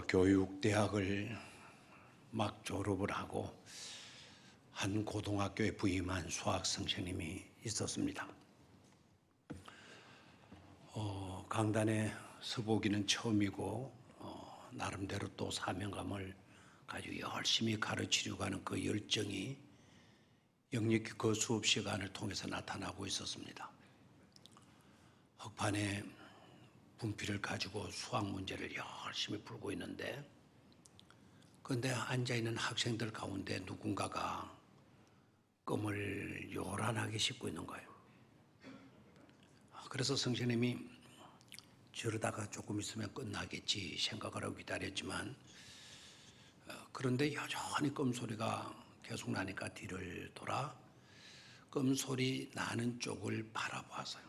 교육대학을 막 졸업을 하고 한 고등학교에 부임한 수학 선생님이 있었습니다. 강단에 서보기는 처음이고 나름대로 또 사명감을 가지고 열심히 가르치려고 하는 그 열정이 역력히 그 수업 시간을 통해서 나타나고 있었습니다. 흑판에 분필을 가지고 수학 문제를 열심히 풀고 있는데, 그런데 앉아있는 학생들 가운데 누군가가 껌을 요란하게 씹고 있는 거예요. 그래서 선생님이 저러다가 조금 있으면 끝나겠지 생각을 하고 기다렸지만, 그런데 여전히 껌 소리가 계속 나니까 뒤를 돌아 껌 소리 나는 쪽을 바라보았어요.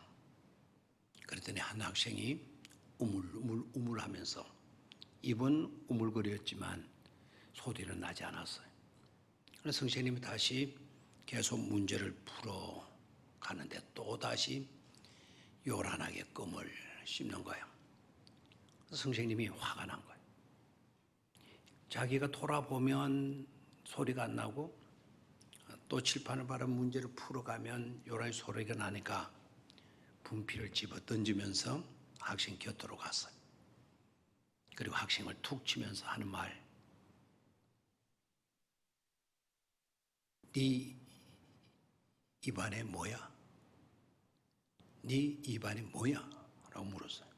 그랬더니 한 학생이 우물우물하면서 입은 우물거렸지만 소리는 나지 않았어요. 그래서 선생님이 다시 계속 문제를 풀어 가는데 또 다시 요란하게 껌을 씹는 거예요. 선생님이 화가 난 거예요. 자기가 돌아보면 소리가 안 나고 또 칠판을 바른 문제를 풀어가면 요란히 소리가 나니까 분필을 집어 던지면서 학생 곁으로 갔어요. 그리고 학생을 툭 치면서 하는 말, 네 입안에 뭐야? 네 입안에 뭐야? 라고 물었어요.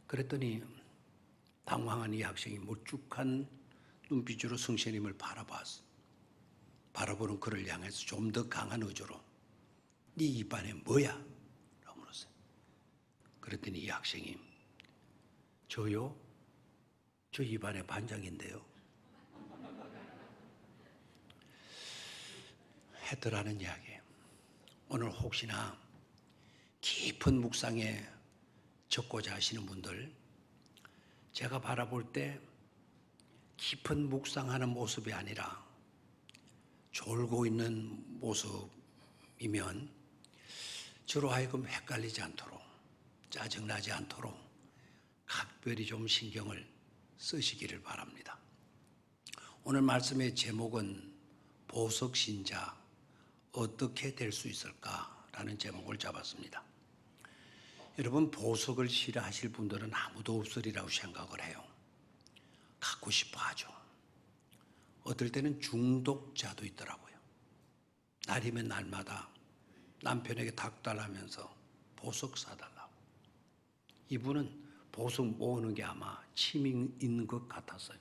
그랬더니 당황한 이 학생이 몰쭉한 눈빛으로 선생님을 바라봤어요. 바라보는 그를 향해서 좀 더 강한 의조로 네 입안에 뭐야? 라고 물었어요. 그랬더니 이 학생이 저요? 저 입안에 반장인데요. 했더라는 이야기예요. 오늘 혹시나 깊은 묵상에 적고자 하시는 분들, 제가 바라볼 때 깊은 묵상하는 모습이 아니라 졸고 있는 모습이면 저로 하여금 헷갈리지 않도록, 짜증나지 않도록 각별히 좀 신경을 쓰시기를 바랍니다. 오늘 말씀의 제목은 보석신자 어떻게 될 수 있을까라는 제목을 잡았습니다. 여러분, 보석을 싫어하실 분들은 아무도 없으리라고 생각을 해요. 갖고 싶어 하죠. 어떨 때는 중독자도 있더라고요. 날이면 날마다 남편에게 닥달하면서 보석 사달라고. 이분은 보석 모으는 게 아마 취미 있는 것 같았어요.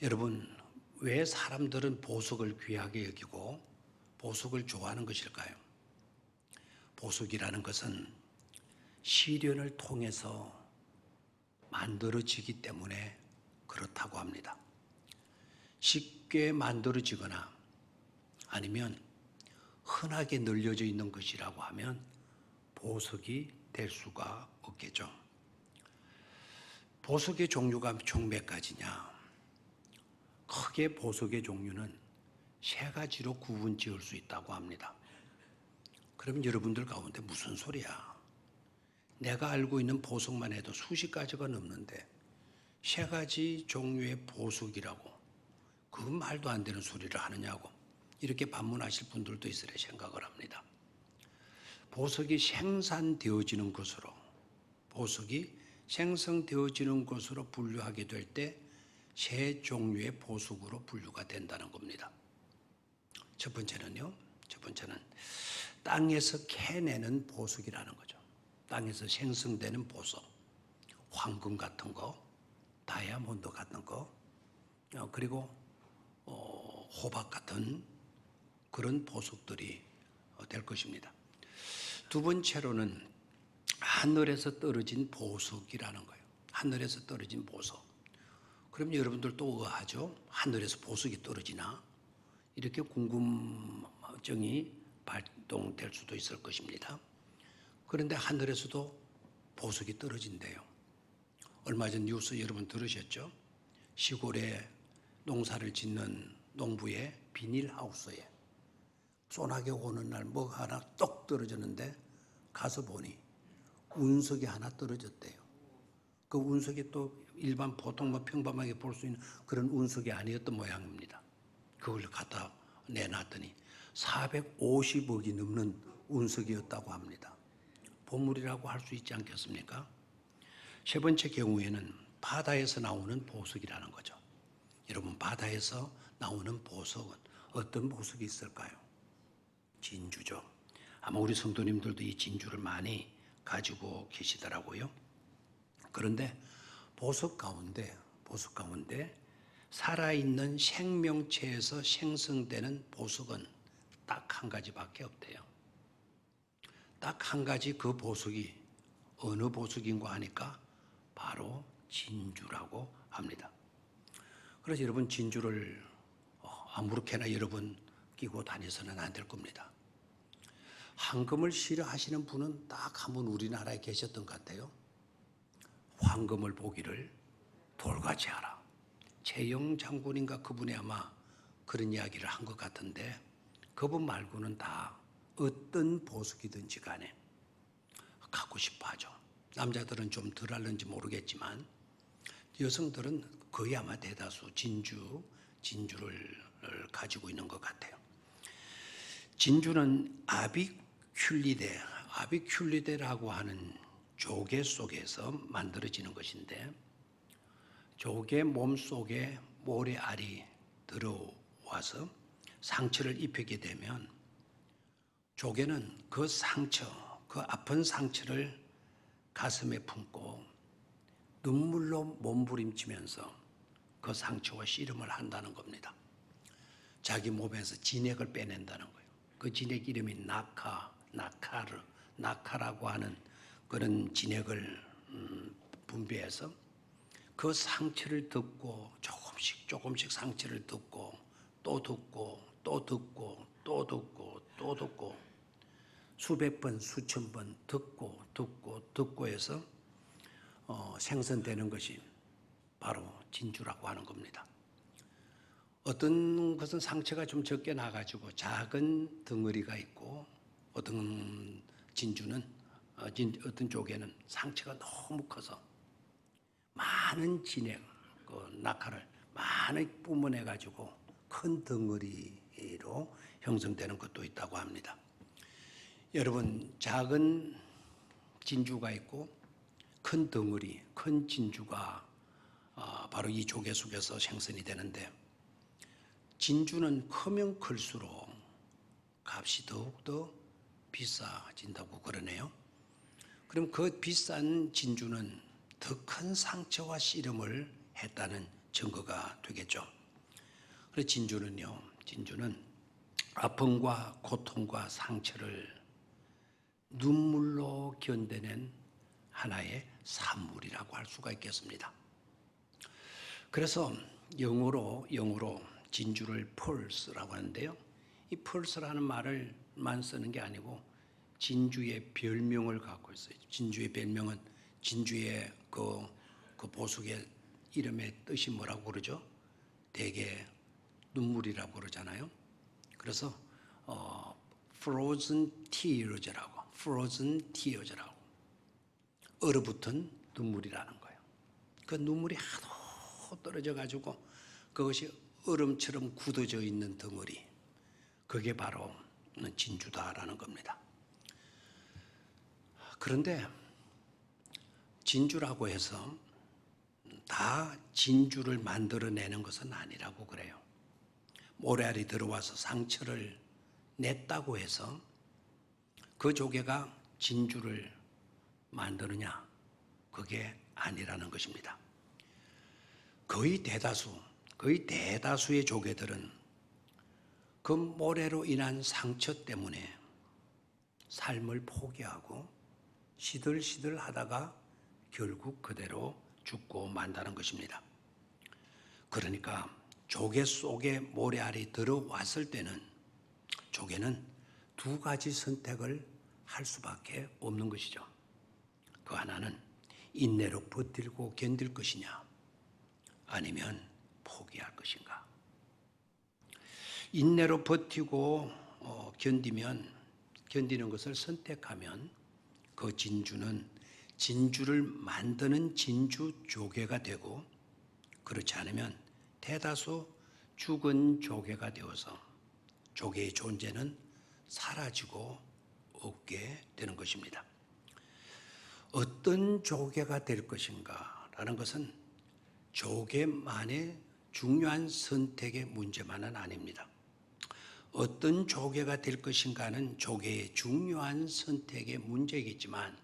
여러분, 왜 사람들은 보석을 귀하게 여기고 보석을 좋아하는 것일까요? 보석이라는 것은 시련을 통해서 만들어지기 때문에 그렇다고 합니다. 쉽게 만들어지거나 아니면 흔하게 늘려져 있는 것이라고 하면 보석이 될 수가 없겠죠. 보석의 종류가 총 몇 가지냐? 크게 보석의 종류는 세 가지로 구분 지을 수 있다고 합니다. 그럼 여러분들 가운데 무슨 소리야? 내가 알고 있는 보석만 해도 수십 가지가 넘는데 세 가지 종류의 보석이라고 그 말도 안 되는 소리를 하느냐고 이렇게 반문하실 분들도 있으리라 생각을 합니다. 보석이 생산되어지는 것으로, 보석이 생성되어지는 것으로 분류하게 될 때 세 종류의 보석으로 분류가 된다는 겁니다. 첫 번째는 땅에서 캐내는 보석이라는 거죠. 땅에서 생성되는 보석, 황금 같은 거, 다이아몬드 같은 거, 그리고 호박 같은 그런 보석들이 될 것입니다. 두 번째로는 하늘에서 떨어진 보석이라는 거예요. 하늘에서 떨어진 보석. 그럼 여러분들 또 의아하죠? 하늘에서 보석이 떨어지나? 이렇게 궁금증이 발동될 수도 있을 것입니다. 그런데 하늘에서도 보석이 떨어진대요. 얼마 전 뉴스 여러분 들으셨죠? 시골에 농사를 짓는 농부의 비닐하우스에 소나기 오는 날 뭐가 하나 똑 떨어졌는데 가서 보니 운석이 하나 떨어졌대요. 그 운석이 또 일반 보통 뭐 평범하게 볼 수 있는 그런 운석이 아니었던 모양입니다. 그걸 갖다 내놨더니 450억이 넘는 운석이었다고 합니다. 보물이라고 할 수 있지 않겠습니까? 세 번째 경우에는 바다에서 나오는 보석이라는 거죠. 여러분, 바다에서 나오는 보석은 어떤 보석이 있을까요? 진주죠. 아마 우리 성도님들도 이 진주를 많이 가지고 계시더라고요. 그런데 보석 가운데 살아있는 생명체에서 생성되는 보석은 딱 한 가지밖에 없대요. 딱 한 가지. 그 보석이 어느 보석인가 하니까 바로 진주라고 합니다. 그래서 여러분, 진주를 아무렇게나 여러분 끼고 다니서는 안 될 겁니다. 황금을 싫어하시는 분은 딱 한 분 우리나라에 계셨던 것 같아요. 황금을 보기를 돌같이 하라. 최영 장군인가 그분이 아마 그런 이야기를 한 것 같은데, 그분 말고는 다 어떤 보석이든지 간에 갖고 싶어 하죠. 남자들은 좀 덜 할는지 모르겠지만 여성들은 거의 아마 대다수 진주를 가지고 있는 것 같아요. 진주는 아비큘리데라고 하는 조개 속에서 만들어지는 것인데, 조개 몸 속에 모래알이 들어와서 상처를 입히게 되면 조개는 그 아픈 상처를 가슴에 품고 눈물로 몸부림치면서 그 상처와 씨름을 한다는 겁니다. 자기 몸에서 진액을 빼낸다는 거예요. 그 진액 이름이 나카라고 하는 그런 진액을 분비해서 그 상처를 덮고 조금씩 상처를 덮고 또 덮고 수백 번, 수천 번 덮고 해서 생성되는 것이 바로 진주라고 하는 겁니다. 어떤 것은 상처가 좀 적게 나가지고 작은 덩어리가 있고, 어떤 조개는 상처가 너무 커서 많은 진액, 낙하를 많이 뿜어내가지고 큰 덩어리로 형성되는 것도 있다고 합니다. 여러분, 작은 진주가 있고 큰 덩어리, 큰 진주가 바로 이 조개 속에서 생성이 되는데, 진주는 크면 클수록 값이 더욱더 비싸진다고 그러네요. 그럼 그 비싼 진주는 더 큰 상처와 씨름을 했다는 증거가 되겠죠. 그래서 진주는 아픔과 고통과 상처를 눈물로 견뎌낸 하나의 산물이라고 할 수가 있겠습니다. 그래서 영어로 진주를 펄스라고 하는데요. 이 펄스라는 말을만 쓰는 게 아니고 진주의 별명을 갖고 있어요. 진주의 별명은 진주의 그 보석의 이름의 뜻이 뭐라고 그러죠? 대개 눈물이라고 그러잖아요. 그래서 frozen tears라고 얼어붙은 눈물이라는 거예요. 그 눈물이 하도 떨어져 가지고 그것이 얼음처럼 굳어져 있는 덩어리, 그게 바로 진주다라는 겁니다. 그런데 진주라고 해서 다 진주를 만들어내는 것은 아니라고 그래요. 모래알이 들어와서 상처를 냈다고 해서 그 조개가 진주를 만드느냐? 그게 아니라는 것입니다. 거의 대다수의 조개들은 그 모래로 인한 상처 때문에 삶을 포기하고 시들시들 하다가 결국 그대로 죽고 만다는 것입니다. 그러니까 조개 속에 모래알이 들어왔을 때는 조개는 두 가지 선택을 할 수밖에 없는 것이죠. 그 하나는 인내로 버티고 견딜 것이냐, 아니면 포기할 것인가. 인내로 버티고 견디는 것을 선택하면 그 진주는 진주를 만드는 진주조개가 되고, 그렇지 않으면 대다수 죽은 조개가 되어서 조개의 존재는 사라지고 없게 되는 것입니다. 어떤 조개가 될 것인가라는 것은 조개만의 중요한 선택의 문제만은 아닙니다. 어떤 조개가 될 것인가는 조개의 중요한 선택의 문제이겠지만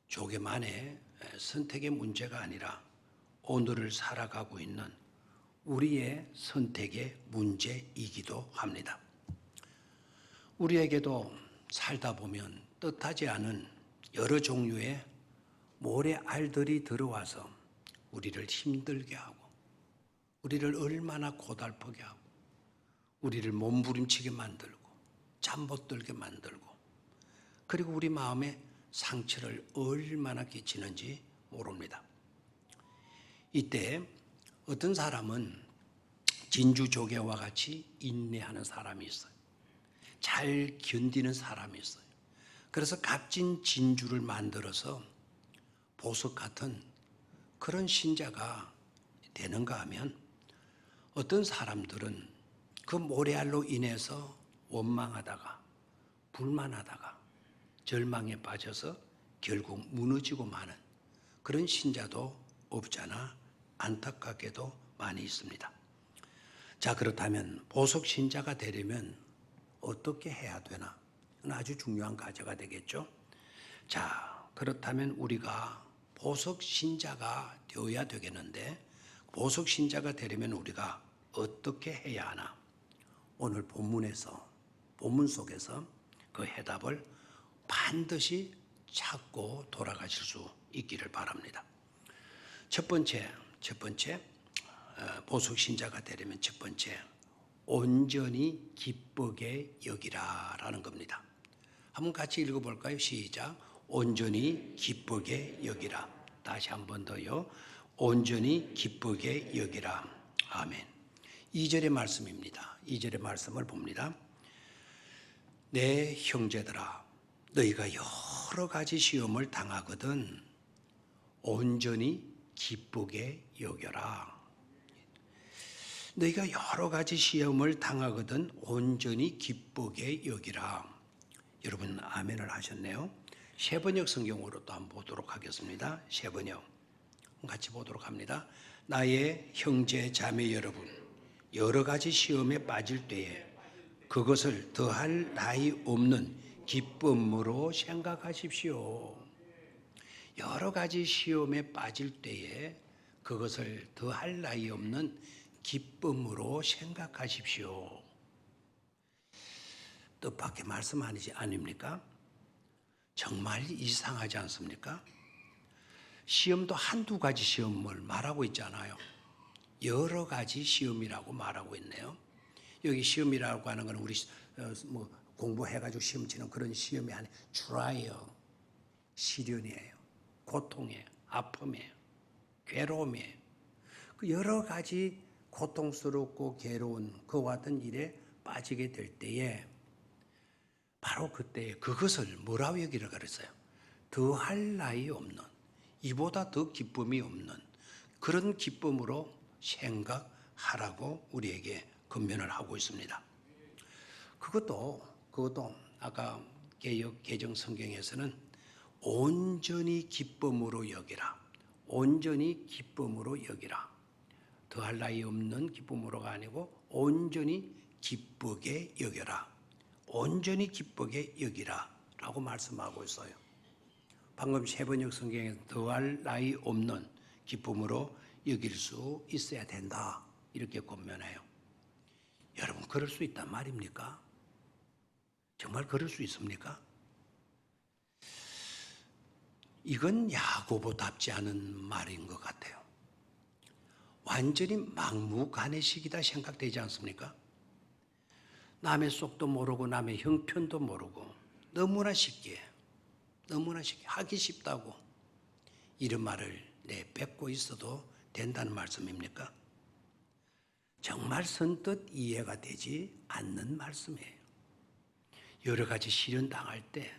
조개만의 선택의 문제가 아니라 오늘을 살아가고 있는 우리의 선택의 문제이기도 합니다. 우리에게도 살다 보면 뜻하지 않은 여러 종류의 모래알들이 들어와서 우리를 힘들게 하고 우리를 얼마나 고달프게 하고 우리를 몸부림치게 만들고 잠 못 들게 만들고 그리고 우리 마음에 상처를 얼마나 끼치는지 모릅니다. 이때 어떤 사람은 진주조개와 같이 인내하는 사람이 있어요. 잘 견디는 사람이 있어요. 그래서 값진 진주를 만들어서 보석 같은 그런 신자가 되는가 하면 어떤 사람들은 그 모래알로 인해서 원망하다가 불만하다가 절망에 빠져서 결국 무너지고 마는 그런 신자도 없잖아 안타깝게도 많이 있습니다. 자, 그렇다면 보석 신자가 되려면 어떻게 해야 되나? 아주 중요한 과제가 되겠죠. 자, 그렇다면 우리가 보석 신자가 되어야 되겠는데 보석 신자가 되려면 우리가 어떻게 해야 하나? 오늘 본문 속에서 그 해답을 반드시 찾고 돌아가실 수 있기를 바랍니다. 첫 번째 보석 신자가 되려면 첫 번째 온전히 기쁘게 여기라라는 겁니다. 한번 같이 읽어볼까요? 시작. 온전히 기쁘게 여기라. 다시 한 번 더요. 온전히 기쁘게 여기라. 아멘. 2절의 말씀입니다. 2절의 말씀을 봅니다. 내 형제들아, 너희가 여러 가지 시험을 당하거든 온전히 기쁘게 여겨라. 너희가 여러 가지 시험을 당하거든 온전히 기쁘게 여기라. 여러분 아멘을 하셨네요. 세 번역 성경으로 또 한번 보도록 하겠습니다. 세 번역 같이 보도록 합니다. 나의 형제 자매 여러분, 여러 가지 시험에 빠질 때에 그것을 더할 나위 없는 기쁨으로 생각하십시오. 여러 가지 시험에 빠질 때에 그것을 더할 나위 없는 기쁨으로 생각하십시오. 뜻밖의 말씀 아닙니까? 정말 이상하지 않습니까? 시험도 한두 가지 시험을 말하고 있잖아요. 여러 가지 시험이라고 말하고 있네요. 여기 시험이라고 하는 건 우리 공부해가지고 시험 치는 그런 시험이 아니에요. 트라이얼, 시련이에요. 고통이에요. 아픔이에요. 괴로움이에요. 그 여러 가지 고통스럽고 괴로운 그와 같은 일에 빠지게 될 때에 바로 그때에 그것을 뭐라고 얘기를 그랬어요? 더할 나위 없는, 이보다 더 기쁨이 없는 그런 기쁨으로 생각하라고 우리에게 권면을 하고 있습니다. 그것도 아까 개정 성경에서는 온전히 기쁨으로 여기라. 온전히 기쁨으로 여기라. 더할 나위 없는 기쁨으로가 아니고 온전히 기쁘게 여겨라. 온전히 기쁘게 여기라 라고 말씀하고 있어요. 방금 세 번역 성경에 더할 나위 없는 기쁨으로 여길 수 있어야 된다 이렇게 권면해요. 여러분 그럴 수 있단 말입니까? 정말 그럴 수 있습니까? 이건 야고보답지 않은 말인 것 같아요. 완전히 막무가내식이다 생각되지 않습니까? 남의 속도 모르고 남의 형편도 모르고 너무나 쉽게 하기 쉽다고 이런 말을 내뱉고 있어도 된다는 말씀입니까? 정말 선뜻 이해가 되지 않는 말씀이에요. 여러 가지 시련 당할 때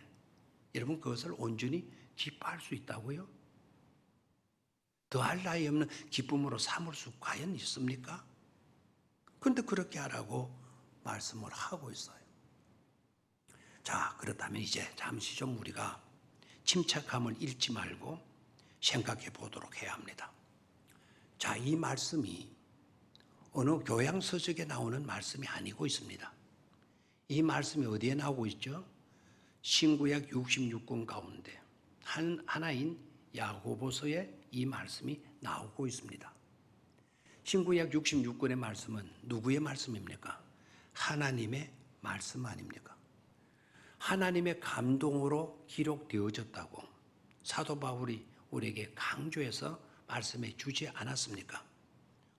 여러분 그것을 온전히 기뻐할 수 있다고요? 더할 나위 없는 기쁨으로 삼을 수 과연 있습니까? 그런데 그렇게 하라고 말씀을 하고 있어요. 자, 그렇다면 이제 잠시 좀 우리가 침착함을 잃지 말고 생각해 보도록 해야 합니다. 자, 이 말씀이 어느 교양서적에 나오는 말씀이 아니고 있습니다. 이 말씀이 어디에 나오고 있죠? 신구약 66권 가운데 하나인 야고보서에 이 말씀이 나오고 있습니다. 신구약 66권의 말씀은 누구의 말씀입니까? 하나님의 말씀 아닙니까? 하나님의 감동으로 기록되어졌다고 사도 바울이 우리에게 강조해서 말씀해 주지 않았습니까?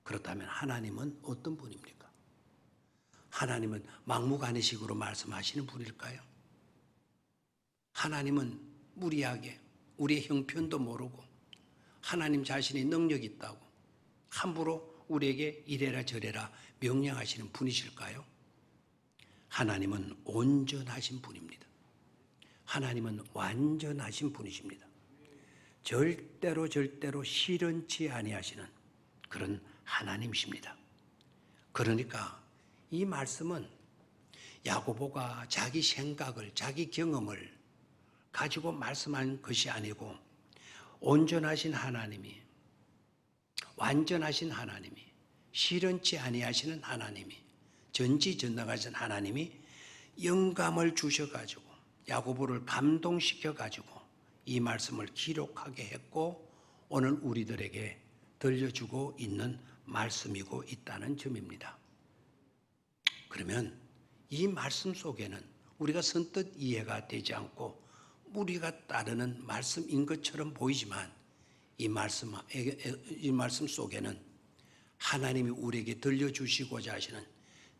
그렇다면 하나님은 어떤 분입니까? 하나님은 막무가내식으로 말씀하시는 분일까요? 하나님은 무리하게 우리의 형편도 모르고 하나님 자신의 능력이 있다고 함부로 우리에게 이래라 저래라 명령하시는 분이실까요? 하나님은 온전하신 분입니다. 하나님은 완전하신 분이십니다. 절대로 시련치 아니하시는 그런 하나님이십니다. 그러니까 이 말씀은 야고보가 자기 생각을, 자기 경험을 가지고 말씀한 것이 아니고 온전하신 하나님이, 완전하신 하나님이, 시련치 아니하시는 하나님이, 전지전능하신 하나님이 영감을 주셔가지고 야고보를 감동시켜가지고 이 말씀을 기록하게 했고 오늘 우리들에게 들려주고 있는 말씀이고 있다는 점입니다. 그러면 이 말씀 속에는 우리가 선뜻 이해가 되지 않고 우리가 따르는 말씀인 것처럼 보이지만 이 말씀 속에는 하나님이 우리에게 들려주시고자 하시는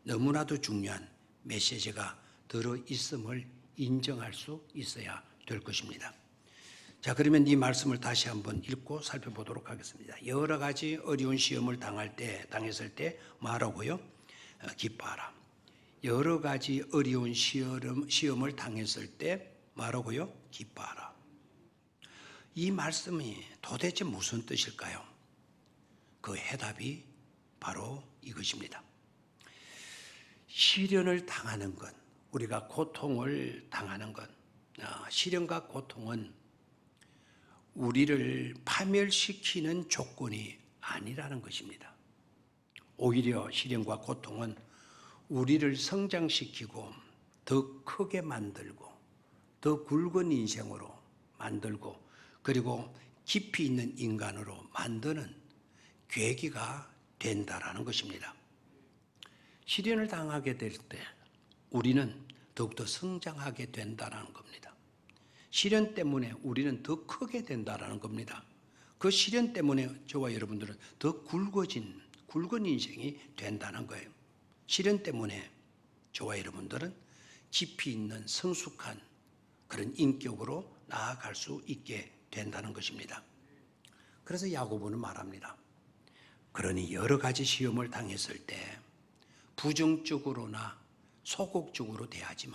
너무나도 중요한 메시지가 들어있음을 인정할 수 있어야 될 것입니다. 자, 그러면 이 말씀을 다시 한번 읽고 살펴보도록 하겠습니다. 여러 가지 어려운 시험을 당했을 때 뭐하라고요? 기뻐하라. 여러 가지 어려운 시험을 당했을 때 뭐하라고요? 기뻐하라. 이 말씀이 도대체 무슨 뜻일까요? 그 해답이 바로 이것입니다. 시련을 당하는 것, 우리가 고통을 당하는 것, 시련과 고통은 우리를 파멸시키는 조건이 아니라는 것입니다. 오히려 시련과 고통은 우리를 성장시키고 더 크게 만들고 더 굵은 인생으로 만들고 그리고 깊이 있는 인간으로 만드는 계기가 된다라는 것입니다. 시련을 당하게 될 때 우리는 더욱더 성장하게 된다는 겁니다. 시련 때문에 우리는 더 크게 된다는 겁니다. 그 시련 때문에 저와 여러분들은 더 굵은 인생이 된다는 거예요. 시련 때문에 저와 여러분들은 깊이 있는 성숙한 그런 인격으로 나아갈 수 있게 된다는 것입니다. 그래서 야고보는 말합니다. 그러니 여러 가지 시험을 당했을 때 부정적으로나 소극적으로 대처하지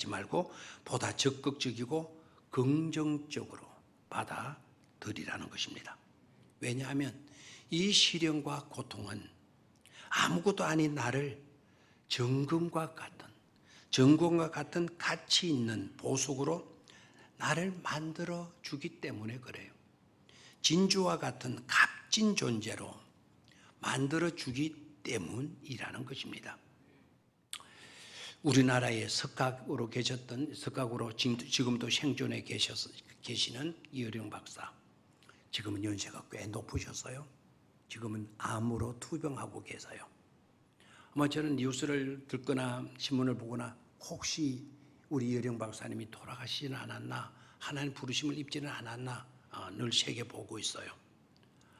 말고 보다 적극적이고 긍정적으로 받아들이라는 것입니다. 왜냐하면 이 시련과 고통은 아무것도 아닌 나를 정금과 같은 가치 있는 보석으로 나를 만들어 주기 때문에 그래요. 진주와 같은 값진 존재로 만들어 주기 때문이라는 것입니다. 우리나라에 석각으로 지금도 생존해 계시는 이어령 박사, 지금은 연세가 꽤 높으셨어요. 지금은 암으로 투병하고 계세요. 아마 저는 뉴스를 듣거나 신문을 보거나 혹시 우리 이어령 박사님이 돌아가시지는 않았나, 하나님 부르심을 입지는 않았나 늘 새겨 보고 있어요.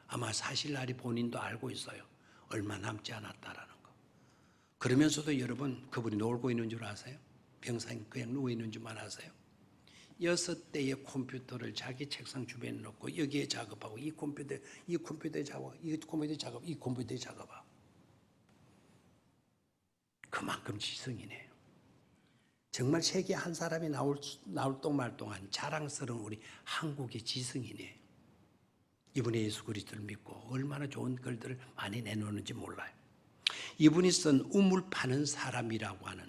아마 사실날이 본인도 알고 있어요. 얼마 남지 않았다라는 거. 그러면서도 여러분, 그분이 놀고 있는 줄 아세요? 병상에 그냥 누워 있는 줄만 아세요? 6대의 컴퓨터를 자기 책상 주변에 놓고 여기에 작업하고 이 컴퓨터에 작업하고 그만큼 지성이네요. 정말 세계 한 사람이 나올 똥말똥한 자랑스러운 우리 한국의 지성이네. 이분이 예수 그리스도를 믿고 얼마나 좋은 글들을 많이 내놓는지 몰라요. 이분이 쓴 우물 파는 사람이라고 하는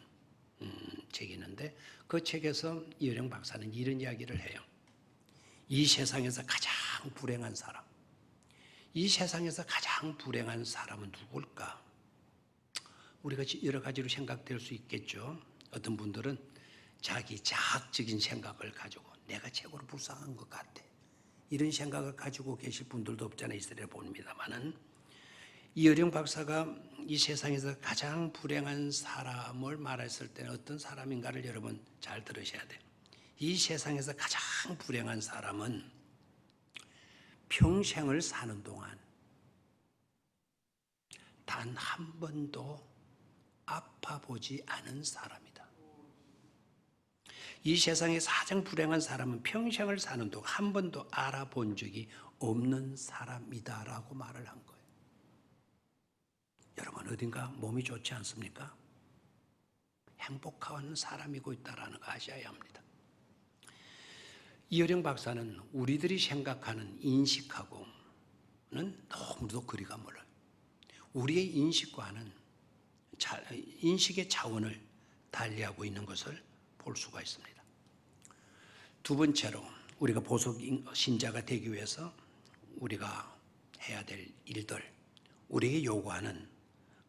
책이 있는데 그 책에서 이어령 박사는 이런 이야기를 해요. 이 세상에서 가장 불행한 사람, 이 세상에서 가장 불행한 사람은 누굴까? 우리가 여러 가지로 생각될 수 있겠죠. 어떤 분들은 자기 자학적인 생각을 가지고 내가 최고로 불쌍한 것 같아, 이런 생각을 가지고 계실 분들도 없지 않아 있으리라 봅니다만은, 이어령 박사가 이 세상에서 가장 불행한 사람을 말했을 때는 어떤 사람인가를 여러분 잘 들으셔야 돼요. 이 세상에서 가장 불행한 사람은 평생을 사는 동안 단 한 번도 아파보지 않은 사람이다. 이 세상에서 가장 불행한 사람은 평생을 사는 동안 한 번도 알아본 적이 없는 사람이다라고 말을 한 거예요. 여러분 어딘가 몸이 좋지 않습니까? 행복한 사람이고 있다는 거 아셔야 합니다. 이어령 박사는 우리들이 생각하는 인식하고는 너무도 거리가 멀어요. 우리의 인식과는 인식의 차원을 달리하고 있는 것을 볼 수가 있습니다. 두 번째로 우리가 보석 신자가 되기 위해서 우리가 해야 될 일들, 우리에게 요구하는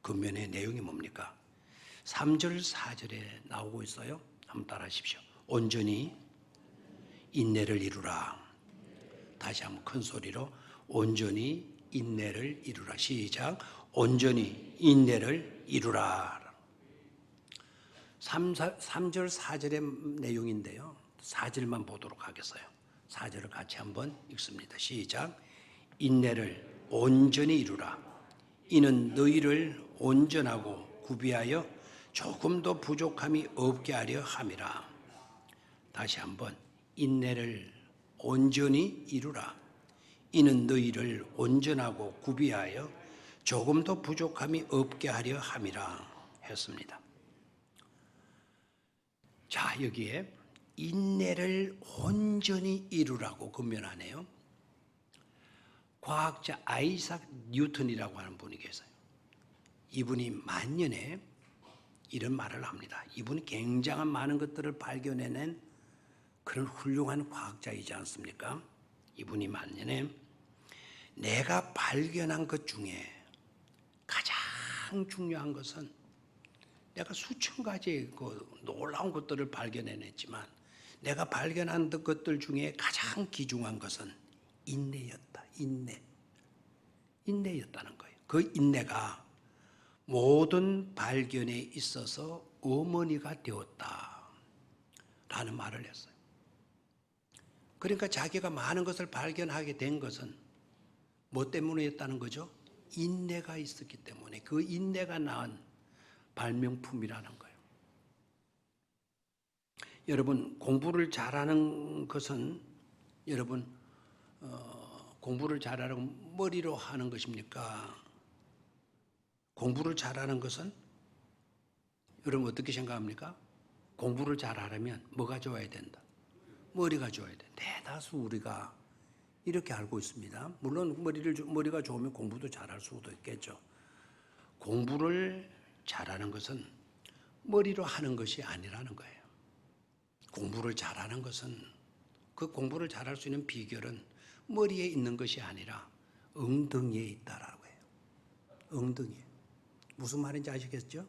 근면의 내용이 뭡니까? 3절 4절에 나오고 있어요. 한번 따라 하십시오. 온전히 인내를 이루라. 다시 한번 큰 소리로 온전히 인내를 이루라. 시작. 온전히 인내를 이루라. 3절 4절의 내용인데요. 4절만 보도록 하겠어요. 4절을 같이 한번 읽습니다. 시작. 인내를 온전히 이루라. 이는 너희를 온전하고 구비하여 조금도 부족함이 없게 하려 함이라. 다시 한번 인내를 온전히 이루라. 이는 너희를 온전하고 구비하여 조금도 부족함이 없게 하려 함이라 했습니다. 자, 여기에 인내를 온전히 이루라고 근면하네요. 과학자 아이삭 뉴턴이라고 하는 분이 계세요. 이분이 만년에 이런 말을 합니다. 이분이 굉장한 많은 것들을 발견해낸 그런 훌륭한 과학자이지 않습니까? 이분이 만년에 내가 발견한 것 중에 가장 중요한 것은, 내가 수천 가지 놀라운 것들을 발견해냈지만 내가 발견한 것들 중에 가장 귀중한 것은 인내였다. 인내였다는 거예요. 그 인내가 모든 발견에 있어서 어머니가 되었다 라는 말을 했어요. 그러니까 자기가 많은 것을 발견하게 된 것은 뭐 때문이었다는 거죠? 인내가 있었기 때문에, 그 인내가 낳은 발명품이라는 거예요. 여러분 공부를 잘하는 것은 여러분 공부를 잘하는 머리로 하는 것입니까? 공부를 잘하는 것은 여러분 어떻게 생각합니까? 공부를 잘하려면 뭐가 좋아야 된다? 머리가 좋아야 된다. 대다수 우리가 이렇게 알고 있습니다. 물론 머리가 좋으면 공부도 잘할 수도 있겠죠. 공부를 잘하는 것은 머리로 하는 것이 아니라는 거예요. 공부를 잘하는 것은, 그 공부를 잘할 수 있는 비결은 머리에 있는 것이 아니라 엉덩이에 있다라고 해요. 엉덩이에. 무슨 말인지 아시겠죠?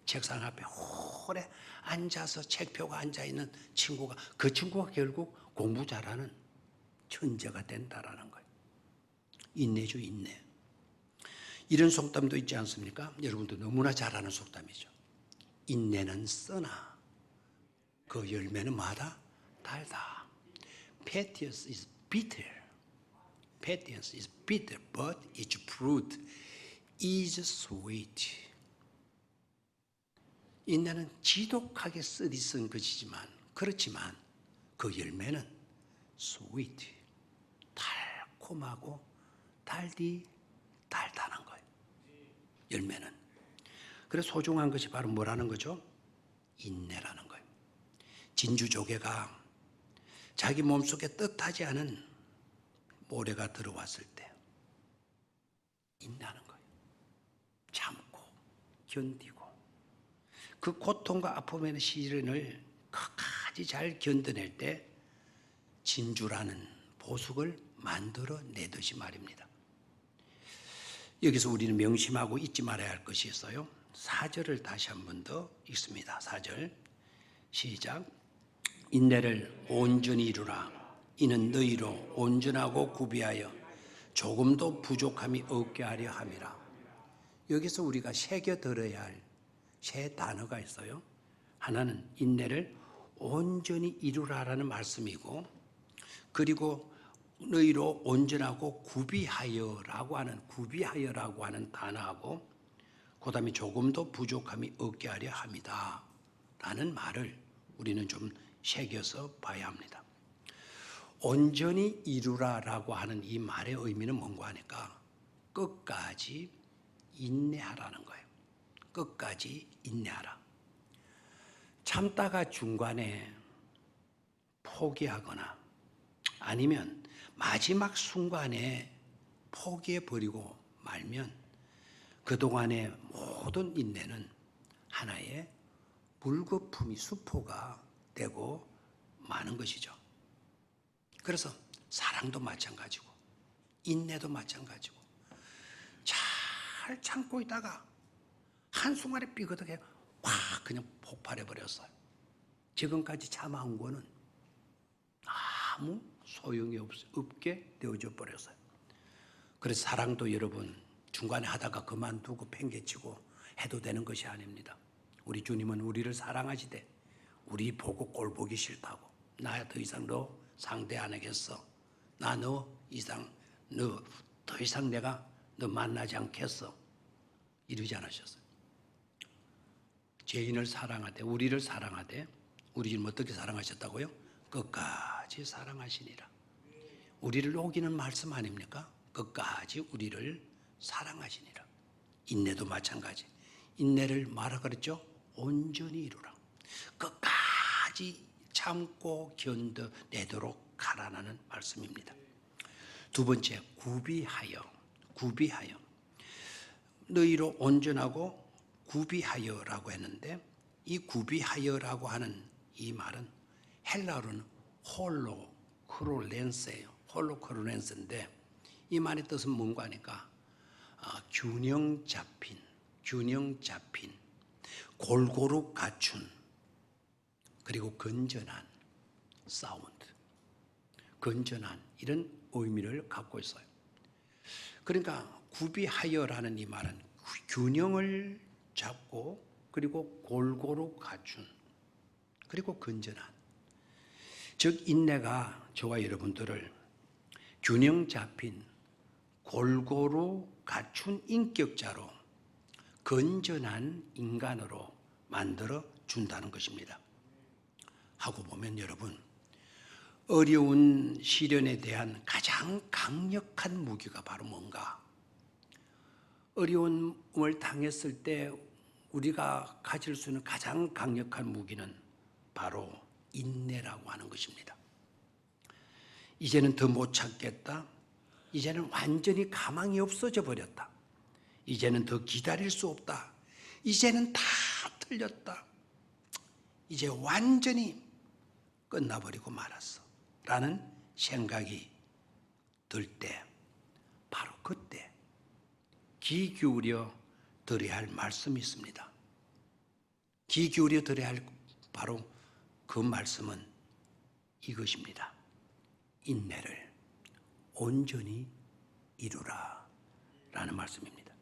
책상 앞에 오래 앉아서 책표가 앉아있는 친구가, 그 친구가 결국 공부 잘하는 천재가 된다라는 거예요. 인내죠, 인내. 이런 속담도 있지 않습니까? 여러분도 너무나 잘 아는 속담이죠. 인내는 쓰나 그 열매는 마다 달다. Patience is bitter. Patience is bitter, but its fruit is sweet. 인내는 지독하게 쓰디쓴 것이지만, 그렇지만 그 열매는 sweet, 달콤하고 달다는 거예요. 열매는. 그래서 소중한 것이 바로 뭐라는 거죠? 인내라는 거예요. 진주조개가 자기 몸속에 뜻하지 않은 모래가 들어왔을 때 인내하는 거예요. 참고 견디고 그 고통과 아픔의 시련을 끝까지 잘 견뎌낼 때 진주라는 보석을 만들어내듯이 말입니다. 여기서 우리는 명심하고 잊지 말아야 할 것이 있어요. 4절을 다시 한 번 더 읽습니다. 4절 시작. 인내를 온전히 이루라. 이는 너희로 온전하고 구비하여 조금도 부족함이 없게 하려 함이라. 여기서 우리가 새겨 들어야 할 세 단어가 있어요. 하나는 인내를 온전히 이루라라는 말씀이고, 그리고 너희로 온전하고 구비하여라고 하는 단어하고, 그 다음에 조금도 부족함이 없게 하려 함이다 라는 말을 우리는 좀 새겨서 봐야 합니다. 온전히 이루라라고 하는 이 말의 의미는 뭔가 하니까 끝까지 인내하라는 거예요. 끝까지 인내하라. 참다가 중간에 포기하거나 아니면 마지막 순간에 포기해버리고 말면 그동안의 모든 인내는 하나의 물거품이 수포가 되고 마는 것이죠. 그래서 사랑도 마찬가지고 인내도 마찬가지고 잘 참고 있다가 한순간에 삐그덕해 확 그냥 폭발해버렸어요. 지금까지 참아온 거는 아무 소용이 없게 되어져 버렸어요. 그래서 사랑도 여러분 중간에 하다가 그만두고 팽개치고 해도 되는 것이 아닙니다. 우리 주님은 우리를 사랑하시되 우리 보고 꼴 보기 싫다고, 나 더 이상 너 상대 안 하겠어, 나 너 더 이상 내가 너 만나지 않겠어, 이러지 않으셨어요. 죄인을 사랑하되 우리를 사랑하되, 우리 주님 어떻게 사랑하셨다고요? 끝까지 사랑하시니라. 우리를 녹이는 말씀 아닙니까? 끝까지 우리를 사랑하시니라. 인내도 마찬가지. 인내를 뭐라 그랬죠? 온전히 이루라. 끝까지 참고 견뎌내도록 하라는 말씀입니다. 두 번째, 구비하여. 너희로 온전하고 구비하여라고 했는데, 이 구비하여라고 하는 이 말은 헬라어로는 홀로크롤렌스예요. 홀로크롤렌스인데 이 말의 뜻은 뭔가 하니까 균형 잡힌, 골고루 갖춘, 그리고 건전한 사운드, 건전한 이런 의미를 갖고 있어요. 그러니까 구비하여라는 이 말은 균형을 잡고 그리고 골고루 갖춘 그리고 건전한, 즉 인내가 저와 여러분들을 균형 잡힌 골고루 갖춘 인격자로 건전한 인간으로 만들어 준다는 것입니다. 하고 보면 여러분, 어려운 시련에 대한 가장 강력한 무기가 바로 뭔가? 어려움을 당했을 때 우리가 가질 수 있는 가장 강력한 무기는 바로 인내라고 하는 것입니다. 이제는 더 못 참겠다. 이제는 완전히 가망이 없어져 버렸다. 이제는 더 기다릴 수 없다. 이제는 다 틀렸다. 이제 완전히 끝나버리고 말았어 라는 생각이 들 때, 바로 그때 귀 기울여 들어야 할 말씀이 있습니다. 귀 기울여 들어야 할 바로 그 말씀은 이것입니다. 인내를 온전히 이루라 라는 말씀입니다.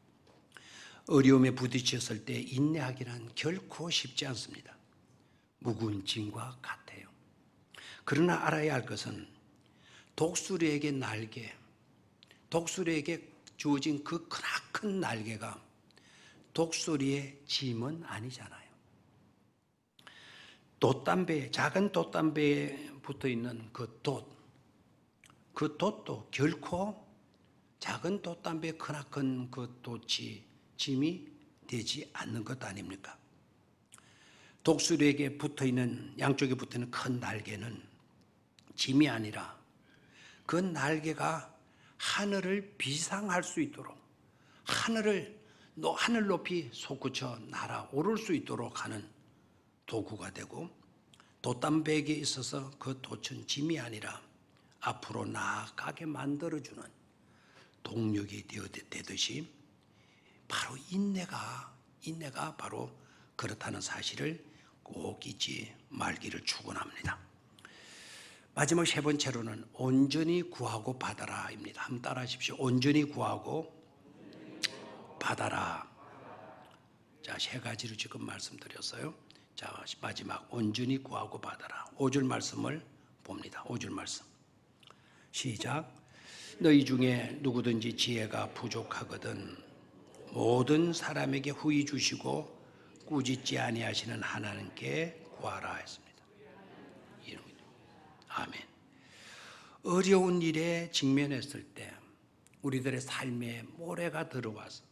어려움에 부딪혔을 때 인내하기란 결코 쉽지 않습니다. 무거운 짐과 같아요. 그러나 알아야 할 것은 독수리에게 주어진 그 크나큰 날개가 독수리의 짐은 아니잖아요. 작은 돛담배에 붙어있는 그 돛도 결코 작은 돛담배의 크나큰 그 돛이 짐이 되지 않는 것 아닙니까? 독수리에게 붙어있는, 양쪽에 붙어있는 큰 날개는 짐이 아니라 그 날개가 하늘을 비상할 수 있도록, 하늘 높이 솟구쳐 날아오를 수 있도록 하는 도구가 되고, 돛담배에게 있어서 그 돛은 짐이 아니라 앞으로 나아가게 만들어주는 동력이 되듯이, 바로 인내가 바로 그렇다는 사실을 꼭 잊지 말기를 축원합니다. 마지막 세 번째로는 온전히 구하고 받아라입니다. 한번 따라하십시오. 온전히 구하고 받아라. 자, 세 가지로 지금 말씀드렸어요. 자, 마지막 온전히 구하고 받아라. 5절 말씀을 봅니다. 5절 말씀. 시작. 너희 중에 누구든지 지혜가 부족하거든 모든 사람에게 후히 주시고 꾸짖지 아니하시는 하나님께 구하라 했습니다. 아멘. 어려운 일에 직면했을 때 우리들의 삶에 모래가 들어와서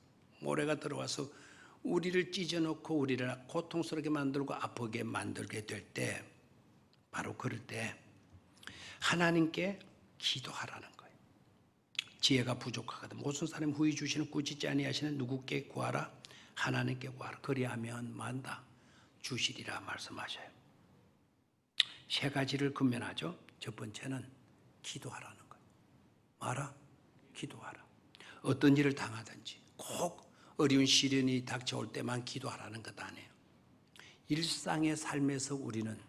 우리를 찢어놓고 우리를 고통스럽게 만들고 아프게 만들게 될 때, 바로 그럴 때 하나님께 기도하라는 거예요. 지혜가 부족하거든 모든 사람 후히 주시는 꾸짖지 아니하시는 누구께 구하라? 하나님께 구하라. 그리하면 만다 주시리라 말씀하셔요. 세 가지를 근면하죠. 첫 번째는 기도하라는 거예요. 말아? 기도하라. 어떤 일을 당하든지 꼭 어려운 시련이 닥쳐올 때만 기도하라는 것 아니에요. 일상의 삶에서 우리는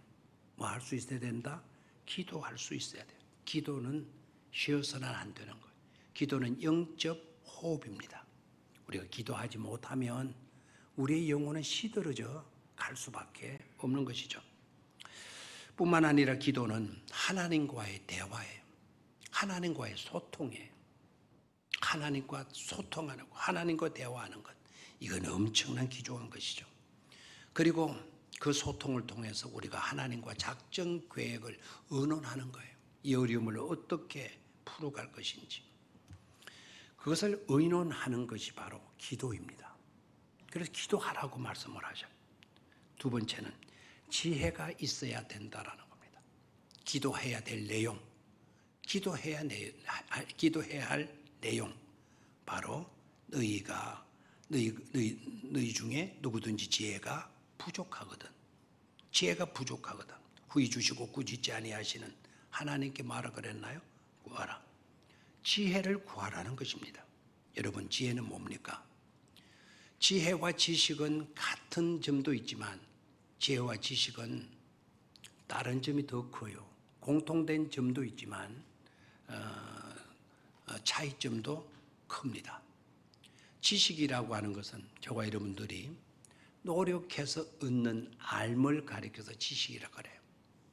뭐 할 수 있어야 된다? 기도할 수 있어야 돼요. 기도는 쉬어서는 안 되는 거예요. 기도는 영적 호흡입니다. 우리가 기도하지 못하면 우리의 영혼은 시들어져 갈 수밖에 없는 것이죠. 뿐만 아니라 기도는 하나님과의 대화예요. 하나님과의 소통이에요. 하나님과 소통하는 것, 하나님과 대화하는 것, 이건 엄청난 귀중한 것이죠. 그리고 그 소통을 통해서 우리가 하나님과 작전 계획을 의논하는 거예요. 이 어려움을 어떻게 풀어갈 것인지, 그것을 의논하는 것이 바로 기도입니다. 그래서 기도하라고 말씀을 하셔요. 두 번째는 지혜가 있어야 된다라는 겁니다. 기도해야 될 내용, 기도해야 할 내용, 바로 너희 중에 누구든지 지혜가 부족하거든 후히 주시고 꾸짖지 아니하시는 하나님께 말하 그랬나요? 구하라. 지혜를 구하라는 것입니다. 여러분, 지혜는 뭡니까? 지혜와 지식은 같은 점도 있지만 지혜와 지식은 다른 점이 더 커요. 공통된 점도 있지만 차이점도 큽니다. 지식이라고 하는 것은 저와 여러분들이 노력해서 얻는 알을 가리켜서 지식이라고 그래요.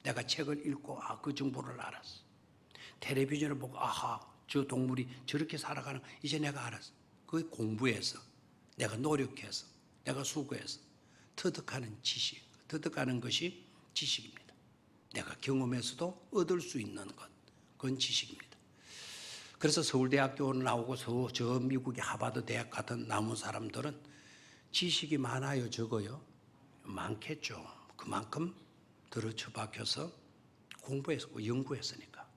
내가 책을 읽고 그 정보를 알았어. 텔레비전을 보고 저 동물이 저렇게 살아가는 이제 내가 알았어. 그 공부해서 내가 노력해서 내가 수고해서 터득하는 지식, 터득하는 것이 지식입니다. 내가 경험에서도 얻을 수 있는 것, 그건 지식입니다. 그래서 서울대학교를 나오고 저 미국의 하버드 대학 같은 남은 사람들은 지식이 많아요, 적어요? 많겠죠. 그만큼 들어쳐박혀서 공부해서 연구했으니까.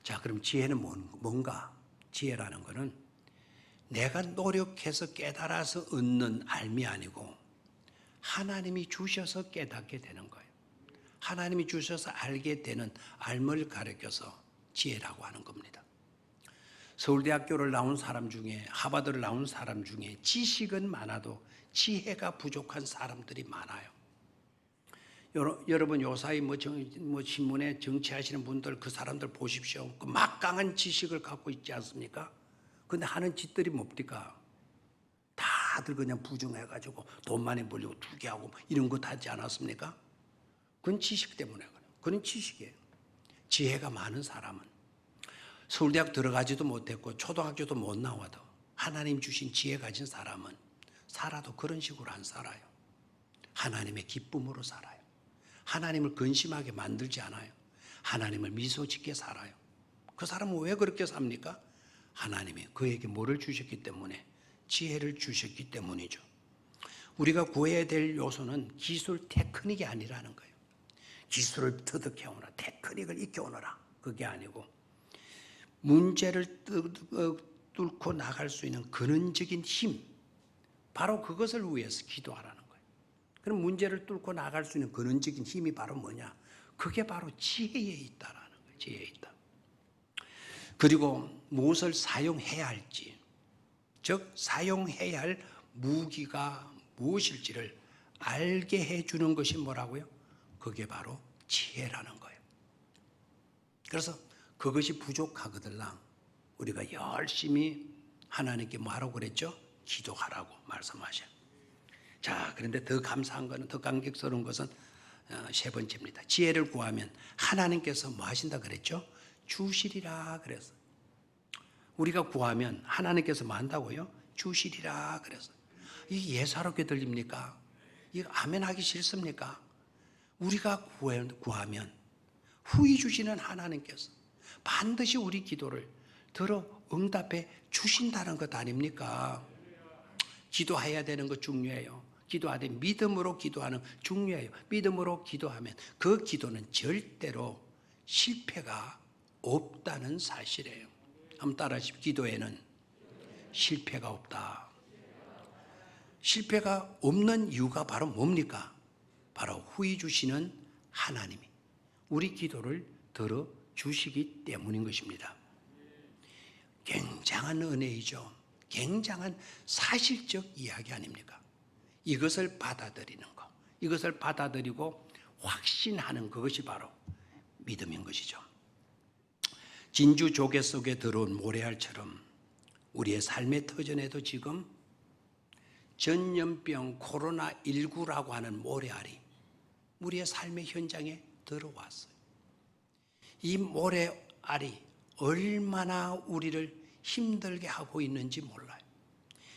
자, 그럼 지혜는 뭔가? 지혜라는 것은 내가 노력해서 깨달아서 얻는 알미 아니고 하나님이 주셔서 깨닫게 되는 거예요. 하나님이 주셔서 알게 되는 알을 가르쳐서 지혜라고 하는 겁니다. 서울대학교를 나온 사람 중에, 하버드를 나온 사람 중에 지식은 많아도 지혜가 부족한 사람들이 많아요. 여러분 요사이 신문에 정치하시는 분들, 그 사람들 보십시오. 그 막강한 지식을 갖고 있지 않습니까? 근데 하는 짓들이 뭡니까? 다들 그냥 부정해가지고 돈 많이 벌려고 투기하고 이런 것 하지 않았습니까? 그건 지식 때문에 그래요. 그건 지식이에요. 지혜가 많은 사람은 서울대학 들어가지도 못했고 초등학교도 못 나와도 하나님 주신 지혜 가진 사람은 살아도 그런 식으로 안 살아요. 하나님의 기쁨으로 살아요. 하나님을 근심하게 만들지 않아요. 하나님을 미소 짓게 살아요. 그 사람은 왜 그렇게 삽니까? 하나님이 그에게 뭐를 주셨기 때문에? 지혜를 주셨기 때문이죠. 우리가 구해야 될 요소는 기술 테크닉이 아니라는 거예요. 기술을 터득해 오너라, 테크닉을 익혀 오너라, 그게 아니고 문제를 뚫고 나갈 수 있는 근원적인 힘, 바로 그것을 위해서 기도하라는 거예요. 그럼 문제를 뚫고 나갈 수 있는 근원적인 힘이 바로 뭐냐? 그게 바로 지혜에 있다라는 거예요. 지혜에 있다. 그리고 무엇을 사용해야 할지, 즉 사용해야 할 무기가 무엇일지를 알게 해주는 것이 뭐라고요? 그게 바로 지혜라는 거예요. 그래서 그것이 부족하거들랑 우리가 열심히 하나님께 뭐하라고 그랬죠? 기도하라고 말씀하셔요. 자, 그런데 더 감사한 것은, 더 감격스러운 것은 세 번째입니다. 지혜를 구하면 하나님께서 뭐 하신다 그랬죠? 주시리라 그랬어요. 우리가 구하면 하나님께서 뭐 한다고요? 주시리라 그랬어요. 이게 예사롭게 들립니까? 이거 아멘 하기 싫습니까? 우리가 구하면 후히 주시는 하나님께서 반드시 우리 기도를 들어 응답해 주신다는 것 아닙니까? 기도해야 되는 거 중요해요. 기도하되 믿음으로 기도하는 중요해요. 믿음으로 기도하면 그 기도는 절대로 실패가 없다는 사실이에요. 한번 따라하십시오. 기도에는 실패가 없다. 실패가 없는 이유가 바로 뭡니까? 바로 후히 주시는 하나님이 우리 기도를 들어 주시기 때문인 것입니다. 굉장한 은혜이죠. 굉장한 사실적 이야기 아닙니까? 이것을 받아들이는 것, 이것을 받아들이고 확신하는 그것이 바로 믿음인 것이죠. 진주 조개 속에 들어온 모래알처럼 우리의 삶의 터전에도 지금 전염병 코로나19라고 하는 모래알이 우리의 삶의 현장에 들어왔어요. 이 모래알이 얼마나 우리를 힘들게 하고 있는지 몰라요.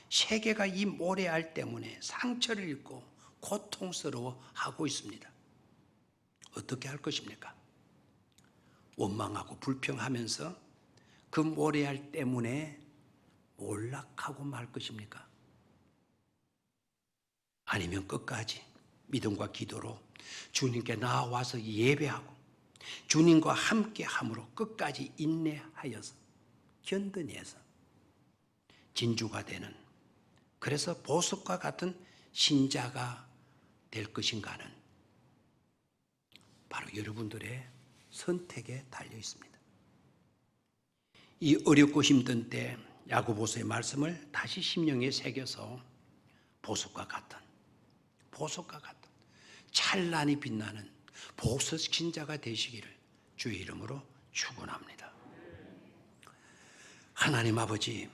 세계가 이 모래알 때문에 상처를 입고 고통스러워하고 있습니다. 어떻게 할 것입니까? 원망하고 불평하면서 그 모래알 때문에 몰락하고 말 것입니까? 아니면 끝까지 믿음과 기도로 주님께 나와서 예배하고 주님과 함께함으로 끝까지 인내하여서 견뎌내서 진주가 되는, 그래서 보석과 같은 신자가 될 것인가는 바로 여러분들의 선택에 달려 있습니다. 이 어렵고 힘든 때 야고보서의 말씀을 다시 심령에 새겨서 보석과 같은 찬란히 빛나는 보석 신자가 되시기를 주의 이름으로 축원합니다. 하나님 아버지,